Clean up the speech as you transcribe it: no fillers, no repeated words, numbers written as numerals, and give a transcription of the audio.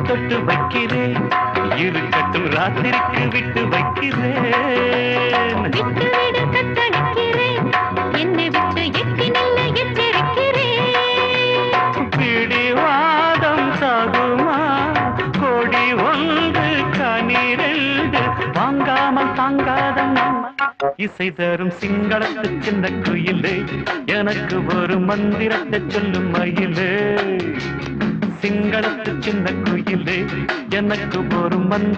தொட்டு வைக்கிறேன் இருக்கட்டும் ராத்திரிக்கு விட்டு வைக்கிறேன் விட்டு விட கத்தடிக்கிறேன் என்னை விட்டு எட்டி நல்ல எச்சரிக்கிறேன் பிடிவாதம் சாகுமா கோடி ஒன்று கனிரெண்டு வாங்காமல் தாங்காதம் இசை தரும் சிங்களத்து சின்ன குயிலே எனக்கு ஒரு மந்திரத்தை சொல்லும் மயிலே சிங்களத்து சின்ன குயிலே எனக்கு ஒரு